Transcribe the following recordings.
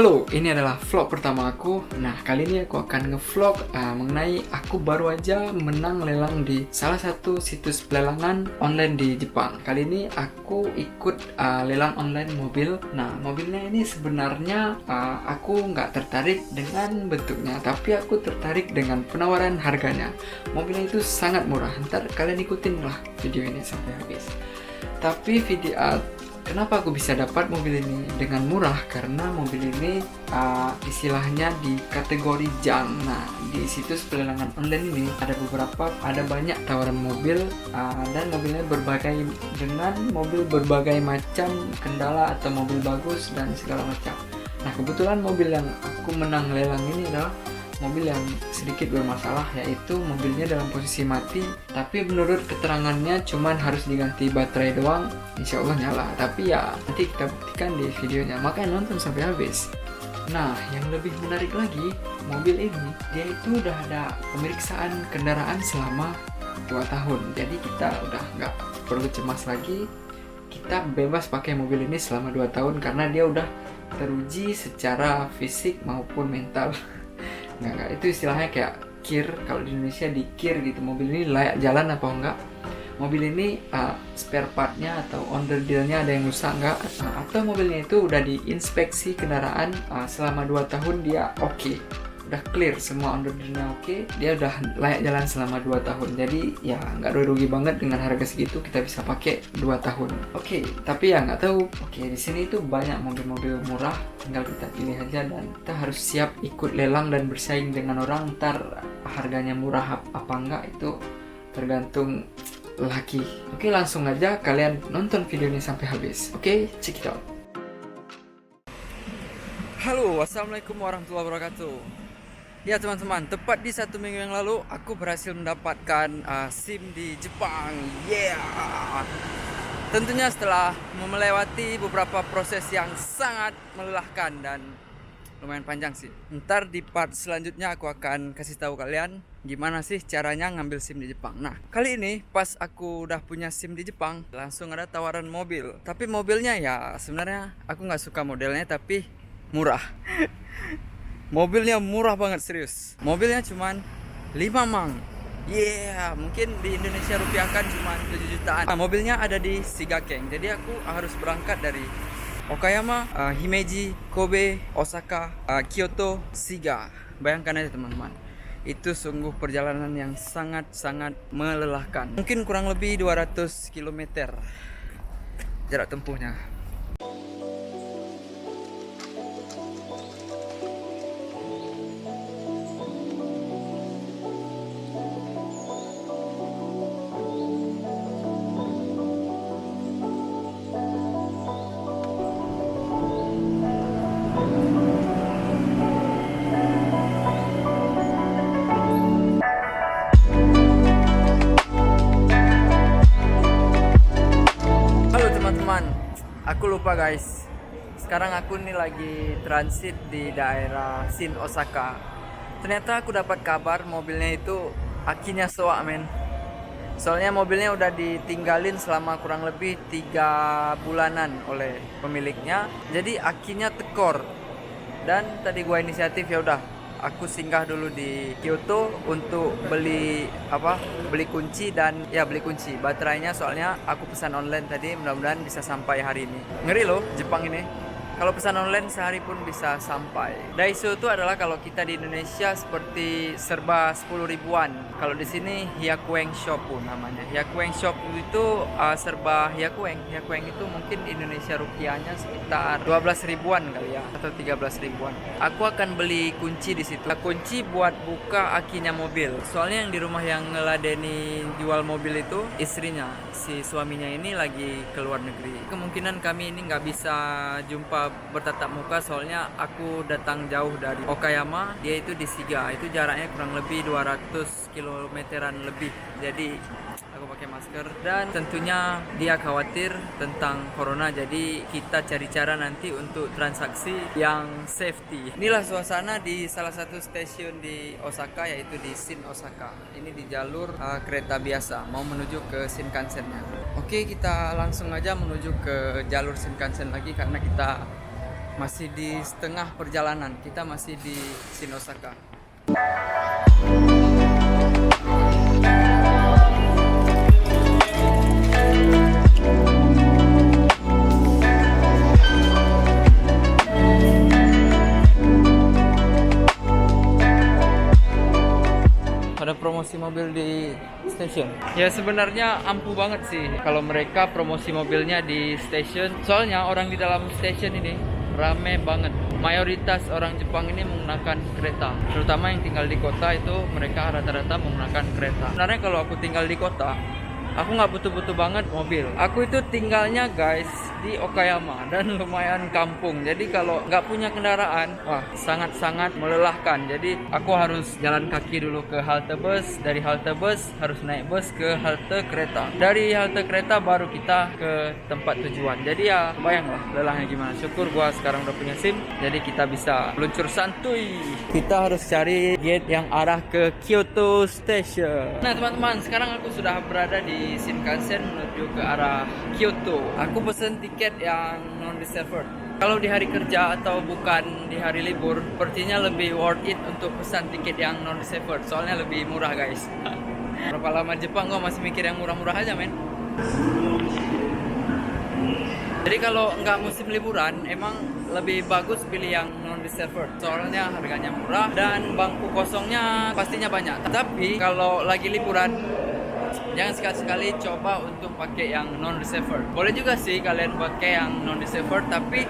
So, ini adalah vlog pertama aku. Nah, kali ini aku akan ngevlog mengenai aku baru aja menang lelang di salah satu situs pelelangan online di Jepang. Kali ini aku ikut lelang online mobil. Nah, mobilnya ini sebenarnya aku nggak tertarik dengan bentuknya, tapi aku tertarik dengan penawaran harganya. Mobilnya itu sangat murah. Ntar kalian ikutin lah video ini sampai habis. Tapi kenapa aku bisa dapat mobil ini dengan murah? Karena mobil ini istilahnya di kategori junk. Nah, di situs pelelangan online ini ada banyak tawaran mobil dan mobilnya dengan mobil berbagai macam kendala atau mobil bagus dan segala macam. Nah, kebetulan mobil yang aku menang lelang ini adalah mobil yang sedikit bermasalah, yaitu mobilnya dalam posisi mati, tapi menurut keterangannya cuman harus diganti baterai doang, insya Allah nyala. Tapi ya nanti kita buktikan di videonya, makanya nonton sampai habis. Nah, yang lebih menarik lagi, mobil ini dia itu udah ada pemeriksaan kendaraan selama 2 tahun. Jadi kita udah nggak perlu cemas lagi, kita bebas pakai mobil ini selama 2 tahun karena dia udah teruji secara fisik maupun mental. Nggak, itu istilahnya kayak kir, kalau di Indonesia di kir gitu, mobil ini layak jalan apa enggak, mobil ini spare partnya atau under dealnya ada yang rusak enggak, atau mobilnya itu udah diinspeksi kendaraan selama 2 tahun dia oke, udah clear semua under dealnya oke, dia udah layak jalan selama 2 tahun. Jadi ya nggak rugi banget, dengan harga segitu kita bisa pakai 2 tahun. Oke, tapi ya nggak tahu. Oke, di sini itu banyak mobil-mobil murah, tinggal kita pilih aja dan kita harus siap ikut lelang dan bersaing dengan orang. Ntar harganya murah apa enggak itu tergantung laki. Oke, langsung aja kalian nonton video ini sampai habis. Oke, check it out. Halo, wassalamualaikum warahmatullahi wabarakatuh. Ya teman-teman, tepat di 1 minggu yang lalu aku berhasil mendapatkan SIM di Jepang. Yeah. Tentunya setelah melewati beberapa proses yang sangat melelahkan dan lumayan panjang sih. Ntar di part selanjutnya aku akan kasih tahu kalian gimana sih caranya ngambil SIM di Jepang. Nah, kali ini pas aku udah punya SIM di Jepang, langsung ada tawaran mobil. Tapi mobilnya ya sebenarnya aku nggak suka modelnya, tapi murah. Mobilnya murah banget, serius. Mobilnya cuman 5 mang. Yeah, mungkin di Indonesia rupiahkan cuma 7 jutaan. Nah, mobilnya ada di Shigaken. Jadi aku harus berangkat dari Okayama, Himeji, Kobe, Osaka, Kyoto, Shiga. Bayangkan aja teman-teman. Itu sungguh perjalanan yang sangat-sangat melelahkan. Mungkin kurang lebih 200 km jarak tempuhnya. Aku lupa guys, sekarang aku nih lagi transit di daerah Shin Osaka. Ternyata aku dapat kabar mobilnya itu akinya soak men. Soalnya mobilnya udah ditinggalin selama kurang lebih 3 bulanan oleh pemiliknya. Jadi akinya tekor. Dan tadi gua inisiatif, ya udah aku singgah dulu di Kyoto untuk beli kunci dan beli kunci baterainya, soalnya aku pesan online tadi, mudah-mudahan bisa sampai hari ini. Ngeri loh Jepang ini, kalau pesan online sehari pun bisa sampai. Daiso itu adalah kalau kita di Indonesia seperti serba 10 ribuan. Kalau di sini Hyakueng Shop namanya. Hyakueng Shop itu serba Hyakueng. Hyakueng itu mungkin di Indonesia rupiahnya sekitar 12 ribuan kali ya, atau 13 ribuan. Aku akan beli kunci di situ. Kunci buat buka akinya mobil. Soalnya yang di rumah yang ngeladeni jual mobil itu istrinya, si suaminya ini lagi ke luar negeri. Kemungkinan kami ini nggak bisa jumpa bertatap muka, soalnya aku datang jauh dari Okayama, dia itu di Shiga, itu jaraknya kurang lebih 200 kilometeran lebih. Jadi aku pakai masker dan tentunya dia khawatir tentang corona, jadi kita cari cara nanti untuk transaksi yang safety. Inilah suasana di salah satu stasiun di Osaka, yaitu di Shin Osaka. Ini di jalur kereta biasa mau menuju ke Shinkansen-nya. Oke, kita langsung aja menuju ke jalur Shinkansen lagi karena kita Masih di setengah perjalanan, kita masih di Shinosaka. Ada promosi mobil di stasiun. Ya sebenarnya ampuh banget sih kalau mereka promosi mobilnya di stasiun. Soalnya orang di dalam stasiun ini rame banget. Mayoritas orang Jepang ini menggunakan kereta. Terutama yang tinggal di kota itu mereka rata-rata menggunakan kereta. Sebenarnya kalau aku tinggal di kota, aku nggak butuh-butuh banget mobil. Aku itu tinggalnya guys di Okayama dan lumayan kampung. Jadi kalau nggak punya kendaraan, wah sangat-sangat melelahkan. Jadi aku harus jalan kaki dulu ke halte bus. Dari halte bus harus naik bus ke halte kereta. Dari halte kereta baru kita ke tempat tujuan. Jadi ya bayanglah lelahnya gimana. Syukur gua sekarang udah punya SIM. Jadi kita bisa meluncur santuy. Kita harus cari gate yang arah ke Kyoto Station. Nah teman-teman, sekarang aku sudah berada di Shinkansen menuju ke arah Kyoto. Aku pesen tiket yang non-reserved. Kalau di hari kerja atau bukan di hari libur, sepertinya lebih worth it untuk pesan tiket yang non-reserved. Soalnya lebih murah guys. Berapa lama Jepang gua masih mikir yang murah-murah aja men. Jadi kalau nggak musim liburan, emang lebih bagus pilih yang non-reserved. Soalnya harganya murah dan bangku kosongnya pastinya banyak. Tapi kalau lagi liburan, jangan sekali-sekali coba untuk pakai yang non-reserved. Boleh juga sih kalian pakai yang non-reserved, tapi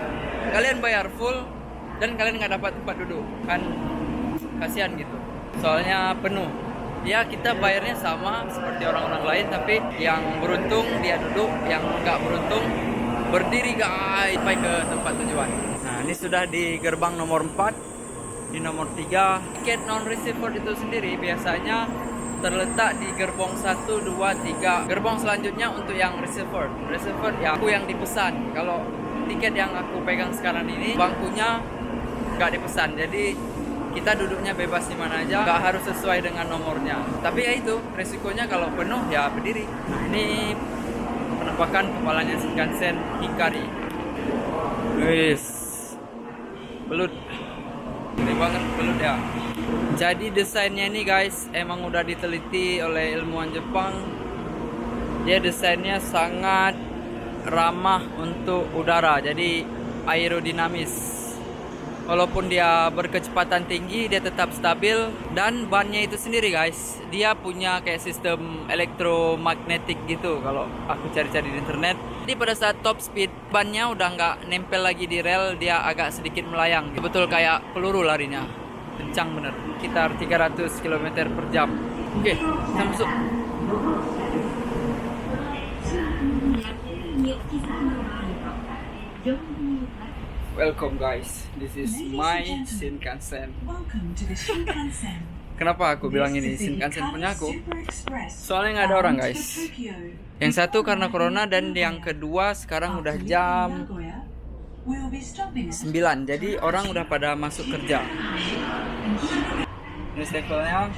kalian bayar full dan kalian nggak dapat tempat duduk. Kan kasihan gitu. Soalnya penuh. Ya kita bayarnya sama seperti orang-orang lain, tapi yang beruntung dia duduk, yang nggak beruntung berdiri guys sampai ke tempat tujuan. Nah ini sudah di gerbang nomor 4. Di nomor 3 tiket non-reserved itu sendiri biasanya terletak di gerbong 1, 2, 3. Gerbong selanjutnya untuk yang reserved. Reserved ya aku yang dipesan. Kalau tiket yang aku pegang sekarang ini bangkunya nggak dipesan. Jadi kita duduknya bebas di mana aja, nggak harus sesuai dengan nomornya. Tapi ya itu resikonya kalau penuh ya berdiri. Nah ini penampakan kepalanya Shinkansen Hikari. Wis. Belut. Ini banget belut ya. Jadi desainnya ini guys emang udah diteliti oleh ilmuwan Jepang. Dia desainnya sangat ramah untuk udara, jadi aerodinamis. Walaupun dia berkecepatan tinggi, dia tetap stabil. Dan bannya itu sendiri guys, dia punya kayak sistem elektromagnetik gitu kalau aku cari-cari di internet. Jadi pada saat top speed, bannya udah nggak nempel lagi di rel, dia agak sedikit melayang. Betul kayak peluru larinya. Kencang bener, sekitar 300 km per jam. Oke, kita masuk. Welcome guys, this is my Shinkansen. Kenapa aku bilang ini Shinkansen punya aku? Soalnya nggak ada orang guys. Yang satu karena corona dan yang kedua sekarang udah jam 9, jadi orang udah pada masuk kerja. Ini stempelnya.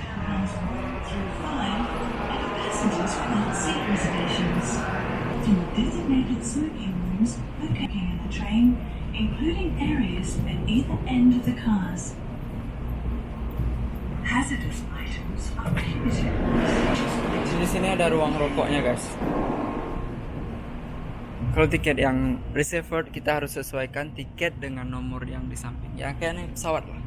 Including areas at either end of the cars. Hazardous items are prohibited. Di sini ada ruang rokoknya guys. Kalau tiket yang reserved kita harus sesuaikan tiket dengan nomor yang di samping. Ya kayak naik pesawat lah.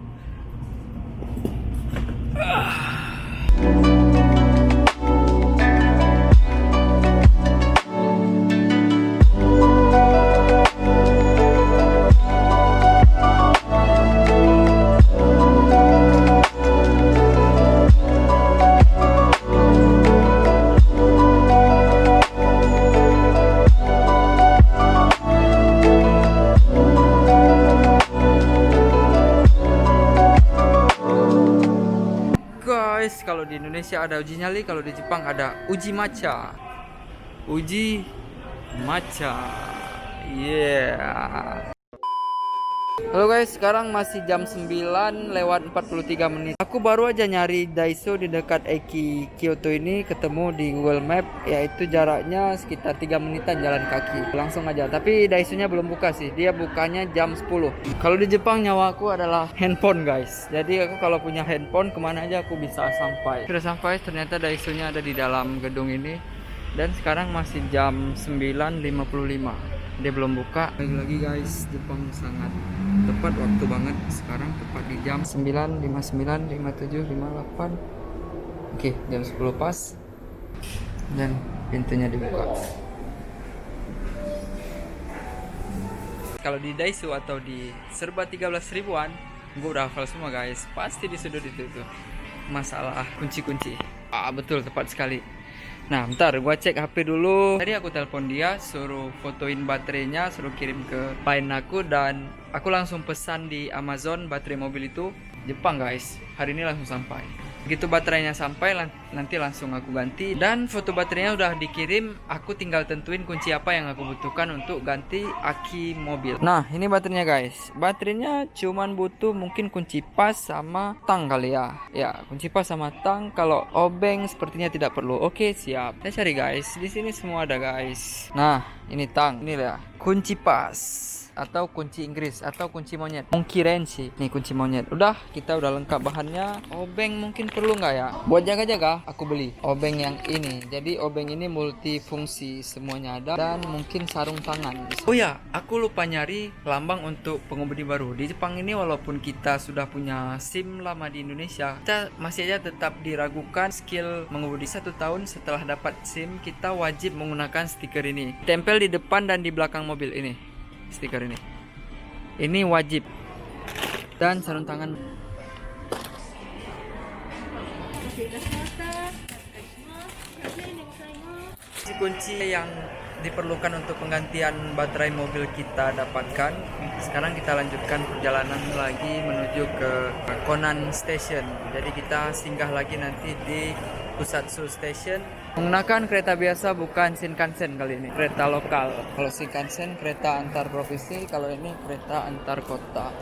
Kalau di Indonesia ada uji nyali, kalau di Jepang ada uji matcha. Uji matcha. Yeah. Halo guys, sekarang masih jam 9 lewat 43 menit. Aku baru aja nyari Daiso di dekat Eki Kyoto ini, ketemu di Google Map, yaitu jaraknya sekitar 3 menitan jalan kaki. Langsung aja, tapi Daiso-nya belum buka sih. Dia bukanya jam 10. Kalau di Jepang nyawaku adalah handphone guys. Jadi aku kalau punya handphone kemana aja aku bisa sampai. Sudah sampai, ternyata Daiso-nya ada di dalam gedung ini. Dan sekarang masih jam 9.55. Dia belum buka. Lagi-lagi guys, Jepang sangat tepat waktu banget. Sekarang tepat di jam 9.59, 57, 58. Oke, jam 10 pas. Dan pintunya dibuka. Kalau di Daiso atau di serba 13 ribuan, gue udah hafal semua guys. Pasti di sudut itu tuh masalah kunci-kunci. Betul, tepat sekali. Nah, bentar, gua cek HP dulu. Tadi aku telepon dia, suruh fotoin baterainya, suruh kirim ke line aku, dan aku langsung pesan di Amazon baterai mobil itu Jepang guys. Hari ini langsung sampai. Begitu baterainya sampai, nanti langsung aku ganti. Dan foto baterainya udah dikirim, aku tinggal tentuin kunci apa yang aku butuhkan untuk ganti aki mobil. Nah, ini baterainya guys. Baterainya cuman butuh mungkin kunci pas sama tang kali ya. Ya, kunci pas sama tang. Kalau obeng sepertinya tidak perlu. Oke, siap. Saya cari guys. Di sini semua ada guys. Nah, ini tang. Ini ya. Kunci pas atau kunci Inggris atau kunci monyet, monkey wrench sih. Nih kunci monyet. Udah, kita udah lengkap bahannya. Obeng mungkin perlu nggak ya? Buat jaga-jaga, aku beli obeng yang ini. Jadi obeng ini multifungsi, semuanya ada, dan mungkin sarung tangan. Oh ya, aku lupa nyari lambang untuk pengemudi baru. Di Jepang ini walaupun kita sudah punya SIM lama di Indonesia, kita masih aja tetap diragukan skill mengemudi 1 tahun setelah dapat SIM. Kita wajib menggunakan stiker ini. Tempel di depan dan di belakang mobil ini. Stiker ini wajib, dan sarung tangan. Kunci yang diperlukan untuk penggantian baterai mobil kita dapatkan. Sekarang kita lanjutkan perjalanan lagi menuju ke Konan Station. Jadi kita singgah lagi nanti di Kusatsu Station. Menggunakan kereta biasa, bukan Shinkansen kali ini, kereta lokal. Kalau Shinkansen kereta antar provinsi, kalau ini kereta antar kota.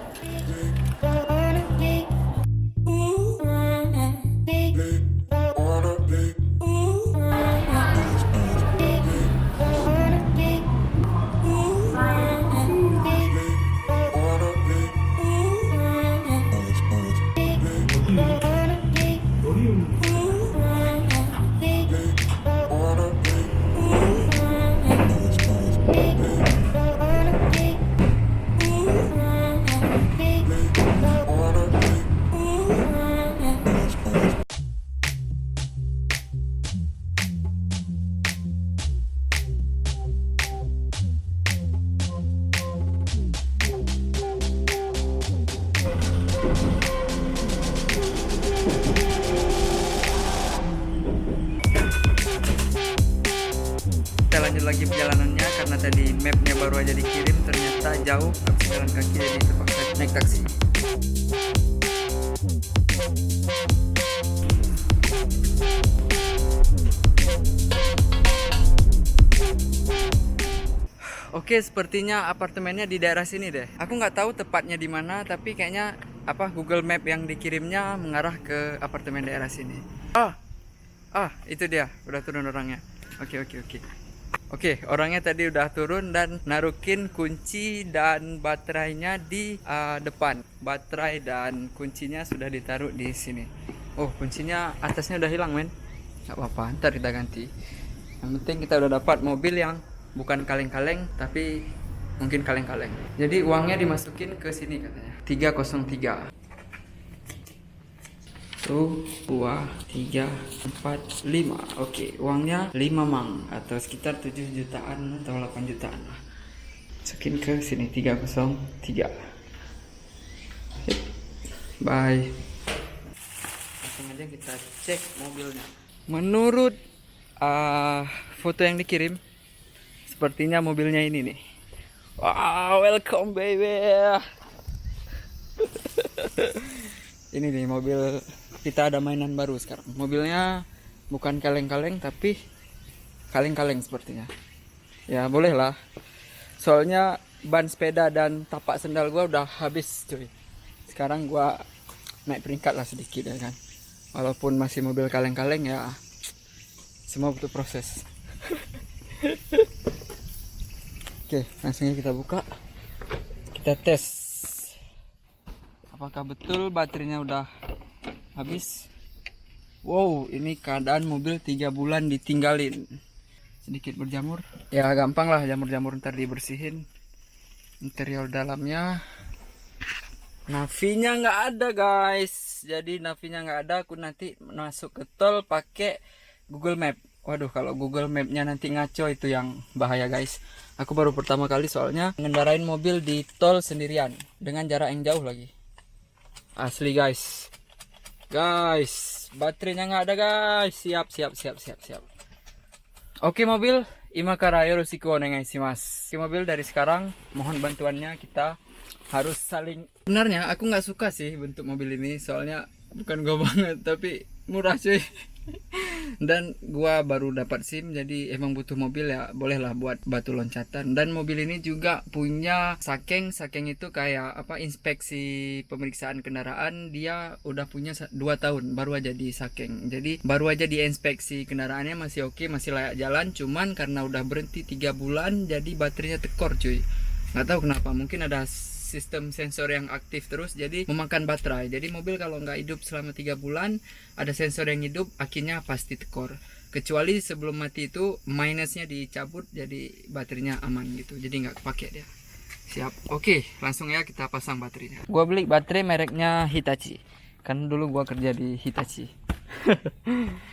Kita lanjut lagi perjalanannya karena tadi mapnya baru aja dikirim, ternyata jauh, habis jalan kaki jadi terpaksa naik taksi. Oke, sepertinya apartemennya di daerah sini deh. Aku nggak tahu tepatnya di mana, tapi kayaknya Google Map yang dikirimnya mengarah ke apartemen daerah sini. Itu dia, udah turun orangnya. Oke, orangnya tadi udah turun dan narukin kunci dan baterainya di depan. Baterai dan kuncinya sudah ditaruh di sini. Oh, kuncinya atasnya udah hilang, men. Gak apa-apa, ntar kita ganti. Yang penting kita udah dapat mobil yang bukan kaleng-kaleng, tapi mungkin kaleng-kaleng. Jadi uangnya dimasukin ke sini katanya. 303. 1, 2, 3, 4, 5. Oke, uangnya 5 mang atau sekitar 7 jutaan atau 8 jutaan lah. Masukin ke sini 303. Bye. Langsung aja kita cek mobilnya. Menurut foto yang dikirim, sepertinya mobilnya ini nih. Wow, welcome baby. Ini nih mobil. Kita ada mainan baru sekarang. Mobilnya bukan kaleng-kaleng tapi kaleng-kaleng sepertinya. Ya boleh lah. Soalnya ban sepeda dan tapak sendal gua udah habis cuy. Sekarang gua naik peringkat lah sedikit ya kan. Walaupun masih mobil kaleng-kaleng ya, semua butuh proses. Oke, langsungnya kita buka. Kita tes. Apakah betul baterainya udah habis? Wow, ini keadaan mobil 3 bulan ditinggalin. Sedikit berjamur. Ya gampang lah, jamur-jamur ntar dibersihin. Interior dalamnya. Navinya nggak ada guys. Jadi navinya nggak ada. Aku nanti masuk ke tol pakai Google Map. Waduh, kalau Google Map-nya nanti ngaco itu yang bahaya guys. Aku baru pertama kali soalnya ngendarain mobil di tol sendirian dengan jarak yang jauh lagi. Asli guys. Guys, baterainya nggak ada guys. Siap. Oke mobil, imakara yoroshiku onegaishimasu. Oke mobil, dari sekarang mohon bantuannya, kita harus saling. Sebenarnya aku nggak suka sih bentuk mobil ini, soalnya bukan gua banget tapi murah cuy. Dan gua baru dapat SIM, jadi emang butuh mobil ya, bolehlah buat batu loncatan. Dan mobil ini juga punya sakeng itu kayak apa, inspeksi pemeriksaan kendaraan, dia udah punya 2 tahun baru aja di sakeng. Jadi baru aja diinspeksi kendaraannya masih oke, masih layak jalan, cuman karena udah berhenti 3 bulan jadi baterainya tekor cuy. Nggak tahu kenapa, mungkin ada sistem sensor yang aktif terus jadi memakan baterai. Jadi mobil kalau nggak hidup selama 3 bulan, ada sensor yang hidup, akhirnya pasti tekor. Kecuali sebelum mati itu minusnya dicabut, jadi baterainya aman gitu, jadi nggak kepake dia. Siap. Oke, langsung ya kita pasang baterainya. Gua beli baterai mereknya Hitachi, kan dulu gua kerja di Hitachi.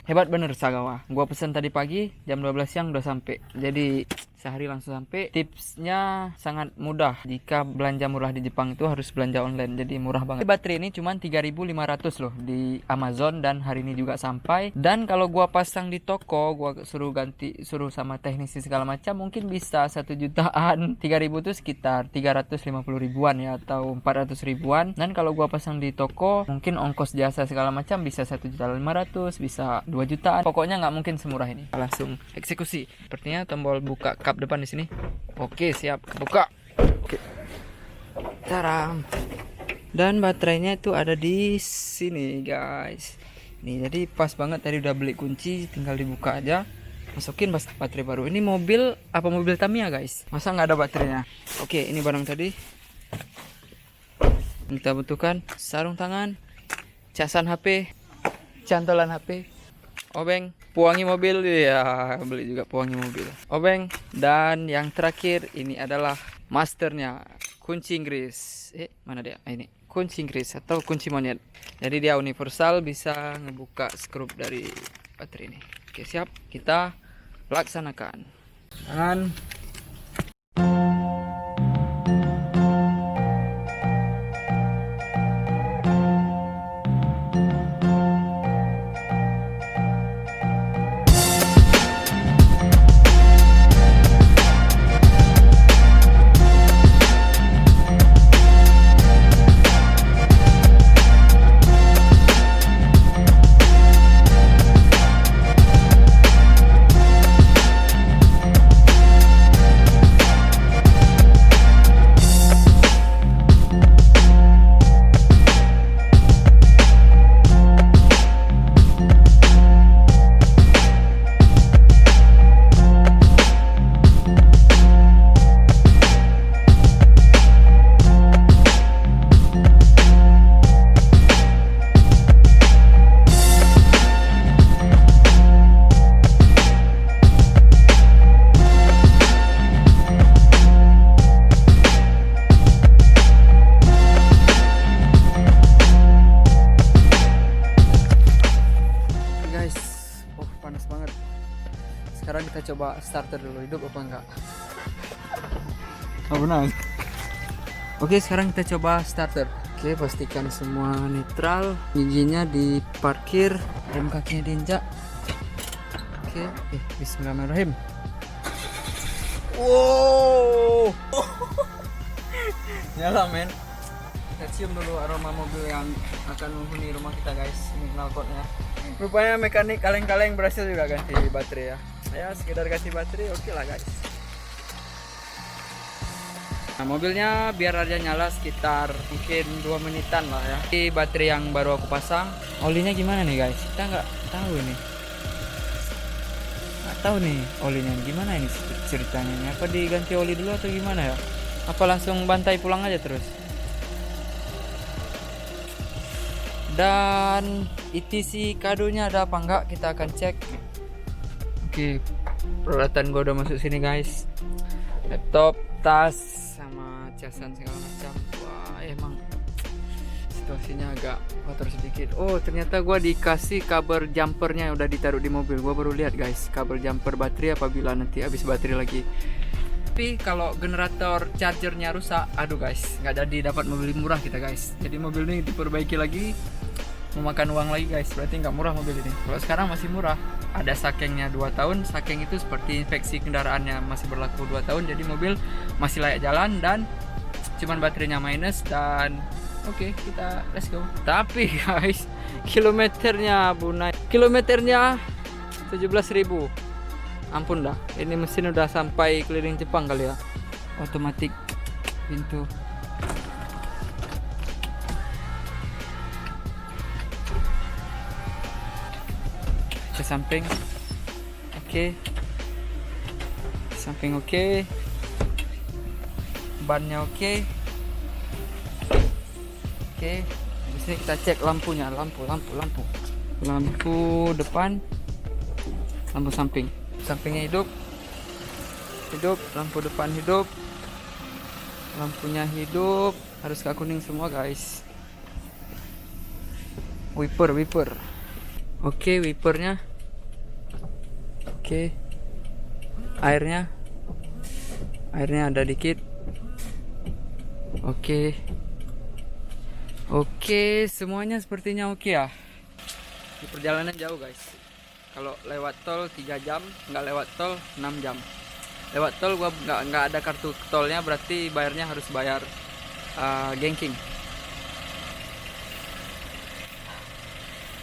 Hebat bener Sagawa. Gua pesan tadi pagi, jam 12 siang udah sampai. Jadi sehari langsung sampai. Tipsnya sangat mudah. Jika belanja murah di Jepang itu harus belanja online, jadi murah banget. Baterai ini cuma 3.500 loh di Amazon, dan hari ini juga sampai. Dan kalau gua pasang di toko, gua suruh sama teknisi segala macam, mungkin bisa 1 jutaan. 3.000 itu sekitar 350 ribuan ya, atau 400 ribuan. Dan kalau gua pasang di toko, mungkin ongkos jasa segala macam bisa 1.500.000, bisa 2 jutaan. Pokoknya nggak mungkin semurah ini. Langsung eksekusi. Sepertinya tombol buka kap depan di sini. Oke, siap. Buka. Oke. Taram. Dan baterainya itu ada di sini, guys. Nih, jadi pas banget, tadi udah beli kunci, tinggal dibuka aja. Masukin baterai baru. Ini mobil apa mobil Tamiya, guys? Masa nggak ada baterainya? Oke, ini barang tadi. Kita butuhkan sarung tangan, casan HP, cantolan HP, obeng, pewangi mobil ya, beli juga pewangi mobil, obeng, dan yang terakhir ini adalah masternya, kunci Inggris. Mana dia? Ini kunci Inggris atau kunci monyet. Jadi dia universal, bisa ngebuka skrup dari baterai ini. Oke, siap, kita laksanakan. Dan sekarang kita coba starter dulu, hidup apa enggak. Oh benar. Oke, sekarang kita coba starter. Oke, pastikan semua netral, giginya diparkir, rem kakinya diinjak. Oke, bismillahirrahmanirrahim. Wow. Nyala men. Kita cium dulu aroma mobil yang akan menghuni rumah kita, guys. Ini knalpotnya. Rupanya mekanik kaleng-kaleng berhasil juga ganti baterai ya. Ya sekedar ganti baterai, oke lah guys. Nah, mobilnya biar aja nyala sekitar mungkin 2 menitan lah ya. Di baterai yang baru aku pasang, olinya gimana nih guys? Kita nggak tahu nih. Nggak tahu nih olinya gimana ini ceritanya. Ini apa diganti oli dulu atau gimana ya? Apa langsung bantai pulang aja terus? Dan ETC kadonya ada apa enggak? Kita akan cek. Oke, peralatan gua udah masuk sini guys. Laptop, tas, sama casan segala macam. Wah, emang situasinya agak kotor sedikit. Oh, ternyata gua dikasih kabel jumpernya udah ditaruh di mobil. Gua baru lihat guys, kabel jumper baterai apabila nanti habis baterai lagi. Tapi kalau generator chargernya rusak, aduh guys, nggak jadi dapat mobil murah kita guys. Jadi mobil ini diperbaiki lagi, memakan uang lagi guys. Berarti nggak murah mobil ini. Kalau sekarang masih murah. Ada sakengnya 2 tahun. Sakeng itu seperti infeksi kendaraannya masih berlaku 2 tahun. Jadi mobil masih layak jalan dan cuman baterainya minus dan oke, kita let's go. Tapi guys, kilometernya bunai. Kilometernya 17.000. Ampun dah, ini mesin udah sampai keliling Jepang kali ya. Otomatis pintu. Ke samping. Oke. Samping oke. Bannya oke. Oke. Di sini kita cek lampunya, lampu depan, lampu samping. Sampingnya hidup, lampu depan hidup, lampunya hidup, harus ke kuning semua guys. Wiper, oke, wipernya, oke, airnya ada dikit, oke, semuanya sepertinya oke ya. Di perjalanan jauh guys. Kalau lewat tol 3 jam, nggak lewat tol 6 jam. Lewat tol gua nggak ada kartu tolnya, berarti bayarnya harus bayar Genking.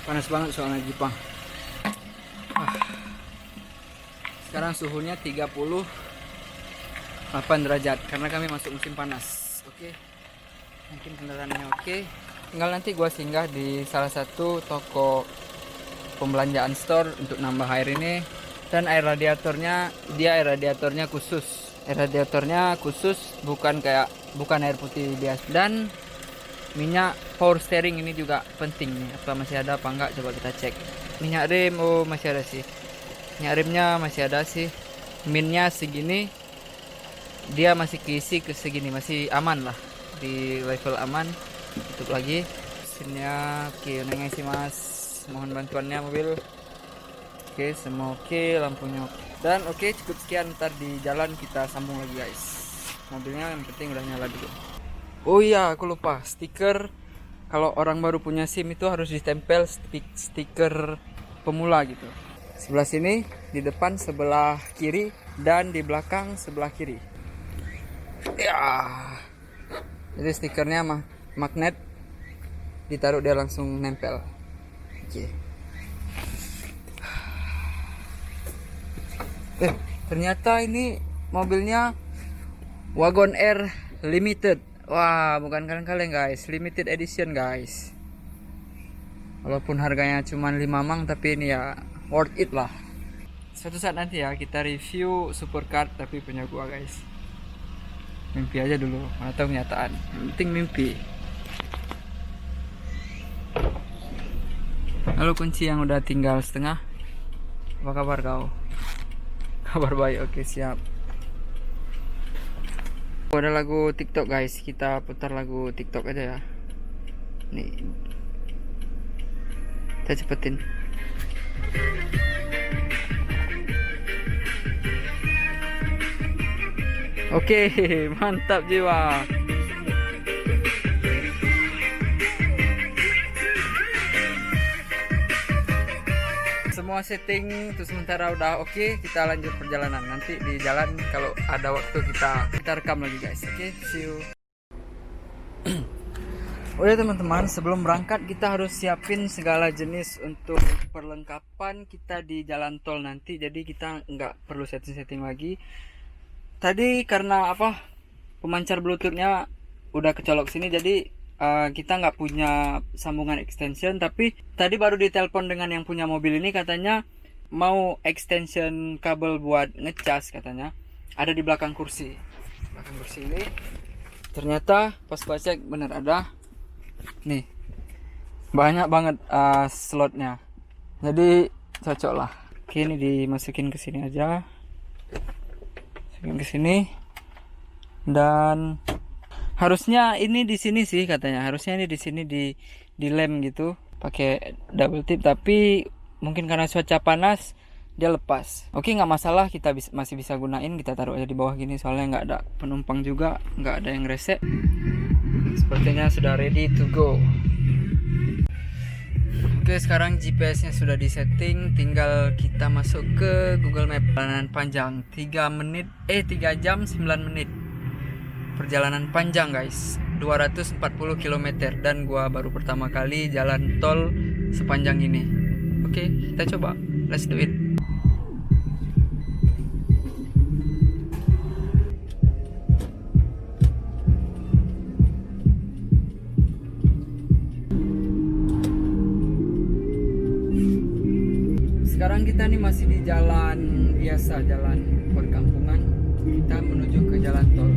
Panas banget soalnya Jepang. Sekarang suhunya 38 derajat karena kami masuk musim panas. Oke. Mungkin kendaraannya oke. Tinggal nanti gua singgah di salah satu toko pembelanjaan store untuk nambah air ini. Dan air radiatornya khusus, bukan air putih biasa. Dan minyak power steering ini juga penting nih, apa masih ada apa enggak, coba kita cek. Minyak rem, oh masih ada sih, minyak remnya masih ada sih. Minnya segini, dia masih keisi ke segini, masih aman lah, di level aman. Tutup lagi mesinnya. Oke, nengai sih mas, mohon bantuannya mobil. Oke, semua oke, lampunya oke. Dan oke, cukup sekian, ntar di jalan kita sambung lagi guys. Mobilnya yang penting udah nyala dulu. Oh iya, aku lupa, stiker kalau orang baru punya SIM itu harus ditempel stiker pemula gitu. Sebelah sini, di depan sebelah kiri, dan di belakang sebelah kiri. Ya. Jadi stikernya magnet, ditaruh dia langsung nempel. Oke. Ternyata ini mobilnya Wagon R Limited. Wah, bukan kaleng-kaleng guys, limited edition guys. Walaupun harganya cuma 5 mang, tapi ini ya worth it lah. Suatu saat nanti ya kita review supercar tapi punya gua guys. Mimpi aja dulu, mana tahu kenyataan. Yang penting mimpi. Halo kunci yang udah tinggal setengah. Apa kabar kau? Kabar baik, oke siap. Ada lagu TikTok guys, kita putar lagu TikTok aja ya. Nih, kita cepetin. Oke, mantap jiwa. Semua setting untuk sementara udah oke, kita lanjut perjalanan. Nanti di jalan kalau ada waktu kita rekam lagi guys. Oke, see you. Udah teman-teman, sebelum berangkat kita harus siapin segala jenis untuk perlengkapan kita di jalan tol nanti. Jadi kita nggak perlu setting-setting lagi. Tadi karena apa? pemancar bluetoothnya udah kecolok sini, jadi kita nggak punya sambungan extension. Tapi tadi baru ditelepon dengan yang punya mobil ini, katanya mau extension kabel buat ngecas, katanya ada di belakang kursi ini. Ternyata pas gua cek bener ada nih, banyak banget slotnya, jadi cocok lah. Oke, ini dimasukin ke sini aja, masukin ke sini. Dan harusnya ini di sini sih, katanya harusnya ini di sini di lem gitu pakai double tip, tapi mungkin karena cuaca panas dia lepas. Oke, nggak masalah, kita masih bisa gunain. Kita taruh aja di bawah gini, soalnya nggak ada penumpang juga, nggak ada yang rese. Sepertinya sudah ready to go. Oke, sekarang GPS-nya sudah disetting, tinggal kita masuk ke Google Map. Perjalanan panjang 3 jam 9 menit. Perjalanan panjang guys, 240 km, dan gua baru pertama kali jalan tol sepanjang ini. Oke, kita coba, let's do it. Sekarang kita nih masih di jalan biasa, jalan perkampungan. Kita menuju ke jalan tol.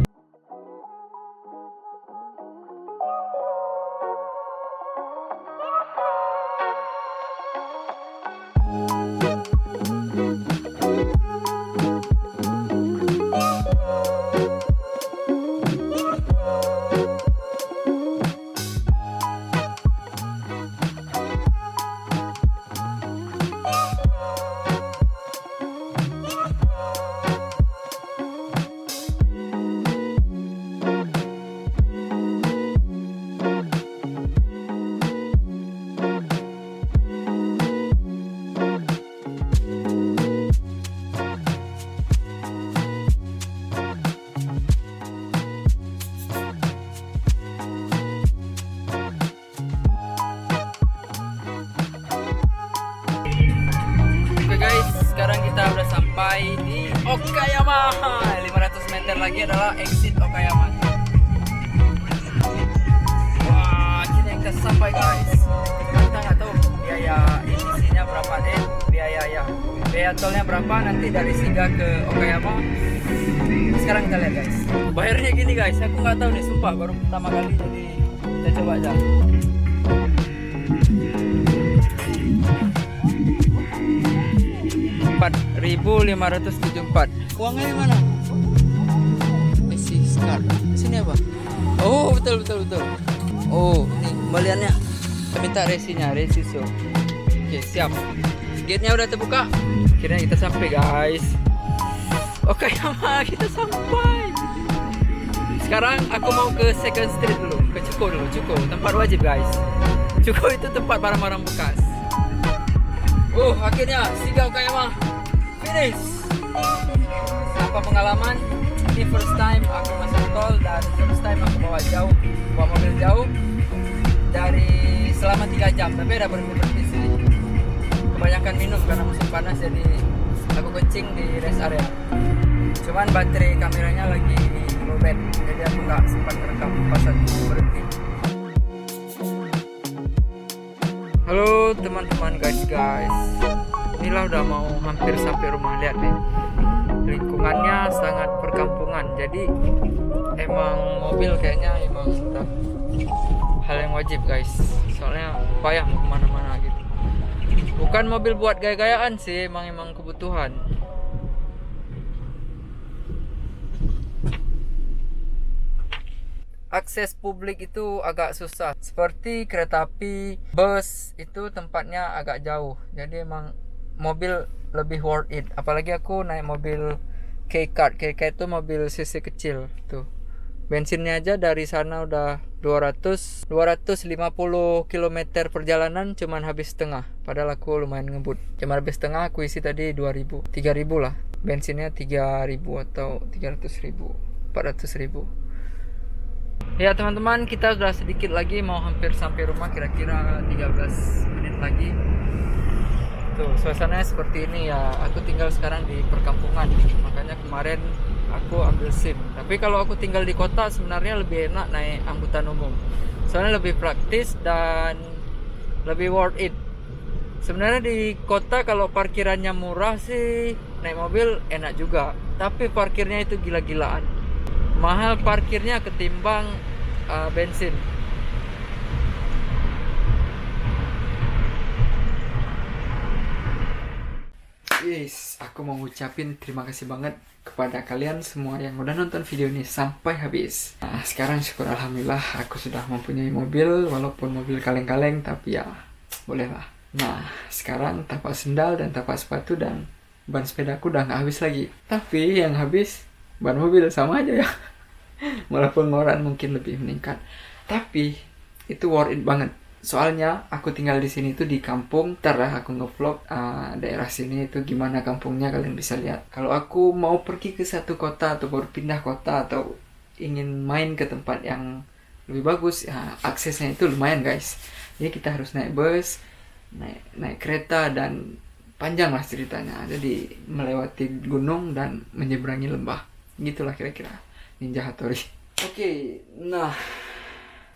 Sekarang kita udah sampai di Okayama. 500 meter lagi adalah exit Okayama. Wah, akhirnya kita sampai guys. Kita nggak tahu biaya isinya berapa deh, biaya tolnya berapa nanti dari Shiga ke Okayama. Sekarang kita lihat guys. Bayarnya gini guys, aku nggak tahu nih, sumpah baru pertama kali, jadi kita coba aja. Rp4.574. Uangnya di mana? Isi card. Sini apa? Oh, betul. Oh, ini kembaliannya. Kita minta resinya, resi so. Oke, siap. Gate-nya udah terbuka. Akhirnya kita sampai, guys. Oke, kita sampai. Sekarang aku mau ke Second Street dulu, ke Cuko, tempat wajib, guys. Cuko itu tempat barang-barang bekas. Oh, akhirnya Shiga Okayama finish. Apa pengalaman? Ini first time aku masuk tol, dan first time aku bawa mobil jauh dari selama 3 jam. Tapi ada berhenti sih. Kebanyakan minum karena musim panas, jadi aku kencing di rest area. Cuman baterai kameranya lagi lowbat, jadi aku nggak sempat rekam pas aku berhenti. Halo teman-teman, guys. Inilah udah mau hampir sampai rumah. Lihat nih, lingkungannya sangat perkampungan, jadi emang mobil kayaknya emang udah hal yang wajib, guys. Soalnya payah mau kemana-mana gitu. Bukan mobil buat gaya-gayaan sih, emang kebutuhan. Akses publik itu agak susah, seperti kereta api, bus itu tempatnya agak jauh, jadi emang mobil lebih worth it. Apalagi aku naik mobil K-Card itu mobil cc kecil tuh. Bensinnya aja dari sana udah 250 km perjalanan cuman habis setengah. Padahal aku lumayan ngebut, cuma habis setengah. Aku isi tadi 3.000 lah. Bensinnya 3.000 atau 300.000, 400.000. Ya teman-teman, kita sudah sedikit lagi mau hampir sampai rumah, kira-kira 13 menit lagi. Tuh, suasananya seperti ini ya. Aku tinggal sekarang di perkampungan, makanya kemarin aku ambil SIM, tapi Tapi kalau aku tinggal di kota sebenarnya lebih enak naik angkutan umum. Soalnya lebih praktis dan lebih worth it. Sebenarnya di kota kalau parkirannya murah sih naik mobil enak juga. Tapi parkirnya itu gila-gilaan. Mahal parkirnya ketimbang bensin. Yes, aku mau ngucapin terima kasih banget kepada kalian semua yang udah nonton video ini sampai habis. Nah, sekarang syukur alhamdulillah aku sudah mempunyai mobil, walaupun mobil kaleng-kaleng, tapi ya bolehlah. Nah, sekarang tapak sendal dan tapak sepatu dan ban sepedaku udah nggak habis lagi. Tapi yang habis ban mobil sama aja ya. Malah pengeluaran mungkin lebih meningkat. Tapi itu worth it banget. Soalnya aku tinggal di sini tuh di kampung. Ntar lah aku ngevlog daerah sini itu gimana kampungnya, kalian bisa lihat. Kalau aku mau pergi ke satu kota atau baru pindah kota atau ingin main ke tempat yang lebih bagus, ya aksesnya itu lumayan guys. Jadi kita harus naik bus, naik kereta, dan panjang lah ceritanya. Jadi melewati gunung dan menyeberangi lembah. Gitulah kira-kira Ninja Hattori. Oke, nah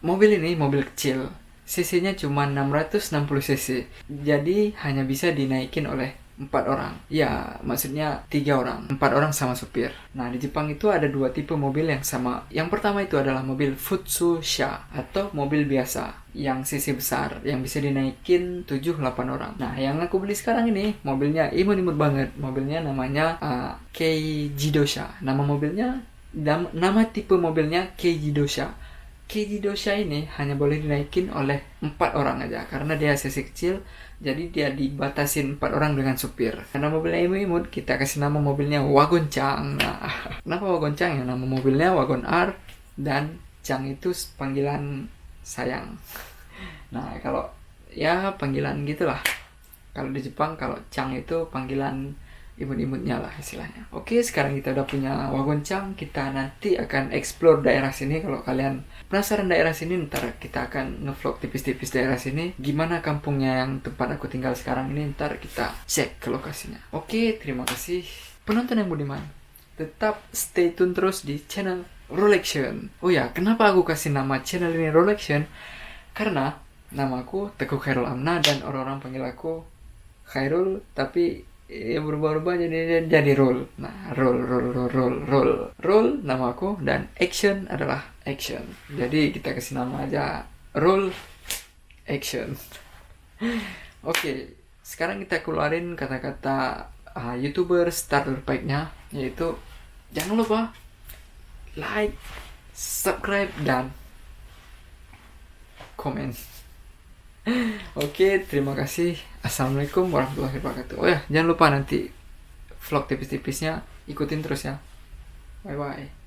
mobil ini mobil kecil. CC-nya cuma 660 cc. Jadi hanya bisa dinaikin oleh 4 orang. Ya, maksudnya 3 orang. 4 orang sama supir. Nah, di Jepang itu ada 2 tipe mobil yang sama. Yang pertama itu adalah mobil Futsusha atau mobil biasa yang cc besar yang bisa dinaikin 7-8 orang. Nah, yang aku beli sekarang ini mobilnya imut-imut banget. Mobilnya namanya Keiji Dosha. Nama tipe mobilnya Keiji Dosha. Keiji Dosha ini hanya boleh dinaikin oleh 4 orang aja karena dia cc kecil, jadi dia dibatasin 4 orang dengan supir. Karena mobilnya imut, kita kasih nama mobilnya Wagon Chang. Nah, kenapa Wagon Chang ya? Nama mobilnya Wagon R dan Chang itu panggilan sayang. Nah, kalau ya panggilan gitulah. Kalau di Jepang kalau Chang itu panggilan imut-imutnya lah istilahnya. Oke, sekarang kita udah punya Wagon Chang. Kita nanti akan explore daerah sini. Kalau kalian penasaran daerah sini, ntar kita akan ngevlog tipis-tipis daerah sini. Gimana kampungnya yang tempat aku tinggal sekarang ini, ntar kita cek ke lokasinya. Oke, terima kasih penonton yang budiman. Tetap stay tune terus di channel Rolection. Oh ya, kenapa aku kasih nama channel ini Rolection? Karena namaku Teguh Khairul Amna dan orang-orang panggil aku Khairul, tapi ya berubah-ubah jadi roll. Nah, roll nama aku, dan action adalah action. Jadi kita kasih nama aja roll action. Oke, sekarang kita keluarin kata-kata YouTuber starter pack-nya, yaitu jangan lupa like, subscribe, dan komen. Oke, terima kasih. Assalamualaikum warahmatullahi wabarakatuh. Oh ya, jangan lupa nanti vlog tipis-tipisnya ikutin terus ya. Bye bye.